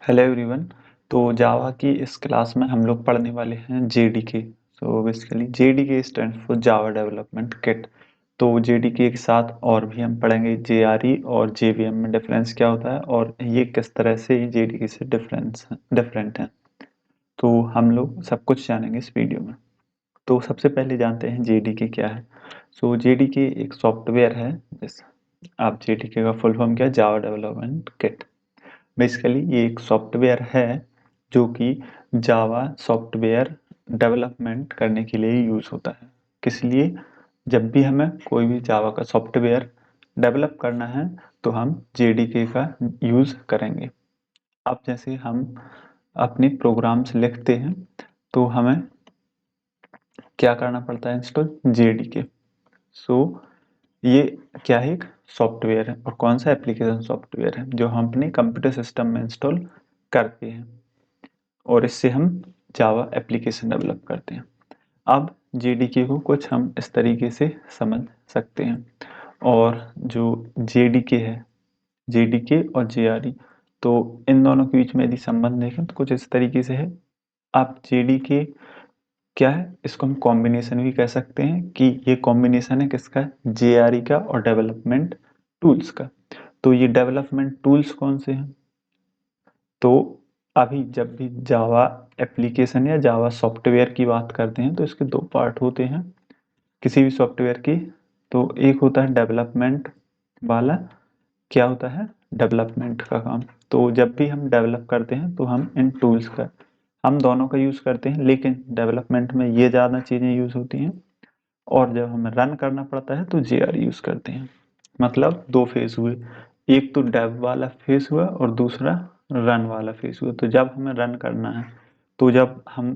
Hello everyone. तो जावा की इस क्लास में हम लोग पढ़ने वाले हैं JDK. So basically JDK stand for Java development kit. तो जेडीके के साथ और भी हम पढ़ेंगे जेआरई और जेवीएम में डिफरेंस क्या होता है और ये किस तरह से जेडीके से डिफरेंट है। तो हम लोग सब कुछ जानेंगे इस वीडियो में। तो सबसे पहले जानते हैं जेडीके क्या है। सो जेडीके एक सॉफ्टवेयर है। जैसे आप जेडीके का फुल फॉर्म क्या है? Java development kit. बेसिकली ये एक सॉफ्टवेयर है जो कि जावा सॉफ्टवेयर डेवलपमेंट करने के लिए यूज़ होता है। किस लिए? जब भी हमें कोई भी जावा का सॉफ्टवेयर डेवलप करना है तो हम जेडीके का यूज़ करेंगे। अब जैसे हम अपने प्रोग्राम्स लिखते हैं तो हमें क्या करना पड़ता है? Install JDK. सो ये क्या है? एक सॉफ्टवेयर है। और कौन सा? एप्लीकेशन सॉफ्टवेयर है जो हम अपने कंप्यूटर सिस्टम में इंस्टॉल करते हैं और इससे हम जावा एप्लीकेशन डेवलप करते हैं। अब जेडीके को कुछ हम इस तरीके से समझ सकते हैं। और जो जेडीके है, जेडीके और जेआरई, तो इन दोनों के बीच में यदि संबंध देखें तो कुछ इस तरीके से है। आप जेडीके क्या है? इसको हम कॉम्बिनेशन भी कह सकते हैं कि ये कॉम्बिनेशन है किसका? जेआरई का और डेवलपमेंट टूल्स का। तो ये डेवलपमेंट टूल्स कौन से हैं? तो अभी जब भी जावा एप्लीकेशन या जावा सॉफ्टवेयर की बात करते हैं तो इसके दो पार्ट होते हैं किसी भी सॉफ्टवेयर की। तो एक होता है डेवलपमेंट वाला। क्या होता है? डेवलपमेंट का काम। तो जब भी हम डेवलप करते हैं तो हम इन टूल्स का, हम दोनों का यूज़ करते हैं, लेकिन डेवलपमेंट में ये ज़्यादा चीज़ें यूज़ होती हैं और जब हमें रन करना पड़ता है तो जेआर यूज़ करते हैं। मतलब दो फेज हुए, एक तो डेव वाला फेज हुआ और दूसरा रन वाला फेज हुआ। तो जब हमें रन करना है, तो जब हम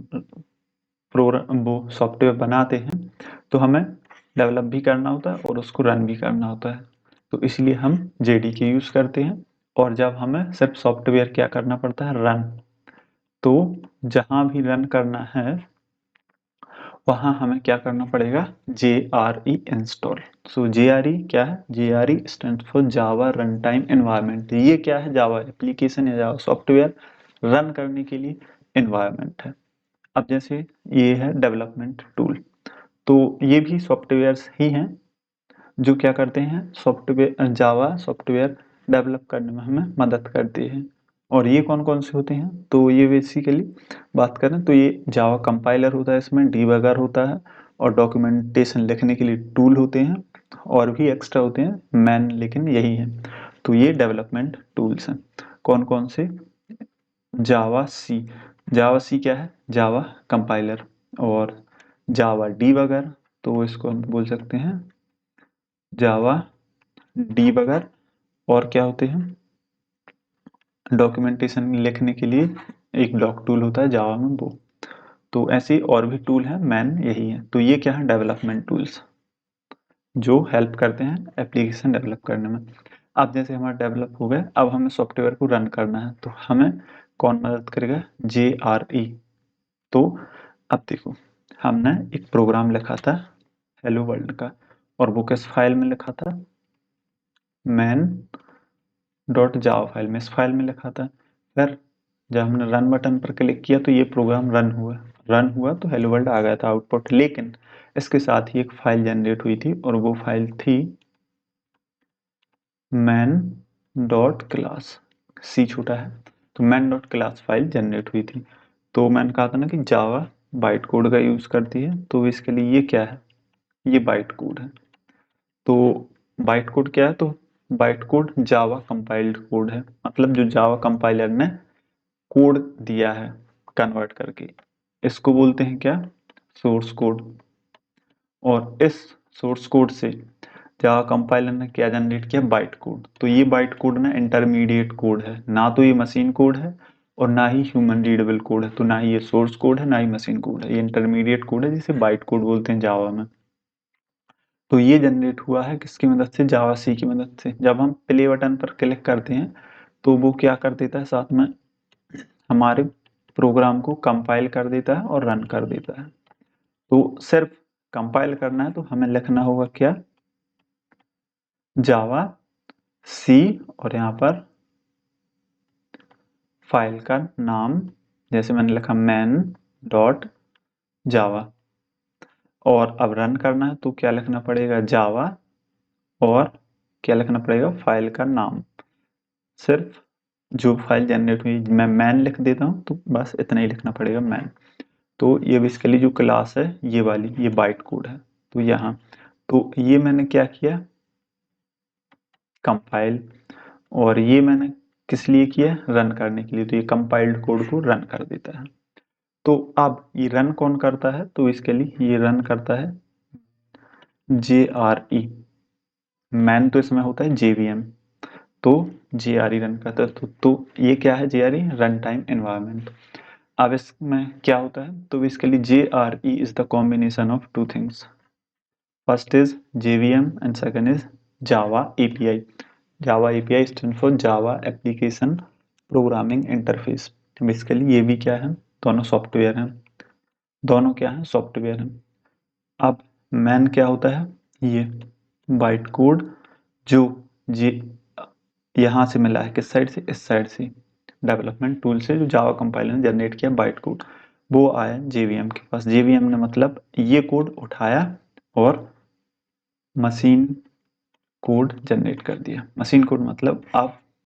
प्रोग्राम वो सॉफ्टवेयर बनाते हैं तो हमें डेवलप भी करना होता है और उसको रन भी करना होता है। तो इसलिए हम जेडीके यूज़ करते हैं। और जब हमें सिर्फ सॉफ्टवेयर क्या करना पड़ता है? रन। तो जहाँ भी रन करना है वहाँ हमें क्या करना पड़ेगा? JRE install. सो JRE क्या है? JRE stand for Java run time environment. ये क्या है? जावा एप्लीकेशन या जावा सॉफ्टवेयर रन करने के लिए एनवायरनमेंट है। अब जैसे ये है डेवलपमेंट टूल, तो ये भी सॉफ्टवेयर्स ही हैं जो क्या करते हैं? सॉफ्टवेयर जावा सॉफ्टवेयर डेवलप करने में हमें मदद करते हैं। और ये कौन कौन से होते हैं? तो ये बेसिकली बात करें तो ये जावा कंपाइलर होता है, इसमें डीबगर होता है और डॉक्यूमेंटेशन लिखने के लिए टूल होते हैं और भी एक्स्ट्रा होते हैं मैन, लेकिन यही है। तो ये डेवलपमेंट टूल्स हैं। कौन कौन से? जावा सी। जावा सी क्या है? Java compiler. और जावा डीबगर, तो इसको हम बोल सकते हैं जावा डीबगर। और क्या होते हैं? डॉक्यूमेंटेशन लिखने के लिए एक डॉक टूल होता है जावा में, वो। तो ऐसे और भी टूल हैं, मैन यही है। तो ये क्या है? डेवलपमेंट टूल्स जो हेल्प करते हैं एप्लीकेशन डेवलप करने में। अब जैसे हमारा डेवलप हो गया, अब हमें सॉफ्टवेयर को रन करना है तो हमें कौन मदद करेगा? JRE। तो अब देखो, हमने एक प्रोग्राम लिखा था हेलो वर्ल्ड का, और वो किस फाइल में लिखा था? मैन डॉट जावा फाइल में, इस फाइल में लिखा था। फिर जब हमने रन बटन पर क्लिक किया तो ये प्रोग्राम रन हुआ तो हेलो वर्ल्ड आ गया था आउटपुट। लेकिन इसके साथ ही एक फाइल जनरेट हुई थी और वो फाइल थी मैन डॉट क्लास। सी छोटा है तो man dot class file generate हुई थी। तो मैंने कहा था ना कि जावा बाइट कोड का यूज़ करती है, तो इसके लिए ये क्या है? ये बाइट कोड है। तो बाइट कोड क्या है? तो byte code Java compiled code है। मतलब जो जावा कंपाइलर ने कोड दिया है कन्वर्ट करके, इसको बोलते हैं क्या? Source code. और इस सोर्स कोड से जावा कंपाइलर ने क्या जनरेट किया? Byte code. तो ये बाइट कोड ना इंटरमीडिएट कोड है, ना तो ये मशीन कोड है और ना ही ह्यूमन रीडेबल कोड है। तो ना ही ये सोर्स कोड है ना ही मशीन कोड है, ये इंटरमीडिएट कोड है जिसे बाइट कोड बोलते हैं जावा में। तो ये जनरेट हुआ है किसकी मदद से? जावा सी की मदद से। जब हम प्ले बटन पर क्लिक करते हैं तो वो क्या कर देता है? साथ में हमारे प्रोग्राम को कंपाइल कर देता है और रन कर देता है। तो सिर्फ कंपाइल करना है तो हमें लिखना होगा क्या? जावा सी, और यहाँ पर फाइल का नाम, जैसे मैंने लिखा मैन डॉट जावा, और अब रन करना है तो क्या लिखना पड़ेगा, जावा, और क्या लिखना पड़ेगा, फाइल का नाम। सिर्फ जो फाइल जनरेट हुई मैं मैन लिख देता हूँ, तो बस इतना ही लिखना पड़ेगा, मैन। तो ये बेसिकली जो क्लास है ये वाली, ये बाइट कोड है। तो यहाँ तो ये मैंने क्या किया, कंपाइल, और ये मैंने किस लिए किया, रन करने के लिए। तो ये कंपाइल्ड कोड को रन कर देता है। तो अब ये रन कौन करता है, तो इसके लिए ये रन करता है JRE। मैन तो इसमें होता है JVM, तो JRE रन करता है। तो ये क्या है, JRE रन टाइम एनवायरनमेंट। अब इसमें क्या होता है, तो basically JRE is the combination of two things. First is JVM and second is Java API। Java API stand for Java application programming interface. Basically ये भी क्या है, दोनों सॉफ्टवेयर हैं, दोनों क्या है, सॉफ्टवेयर हैं। अब मैन क्या होता है, ये बाइट कोड जो जे यहाँ से मिला है, किस साइड से, इस साइड से, डेवलपमेंट टूल से जो जावा कंपाइलर ने जनरेट किया बाइट कोड, वो आया जेवीएम के पास। जेवीएम ने मतलब ये कोड उठाया और मशीन कोड जनरेट कर दिया। मशीन कोड मतलब आप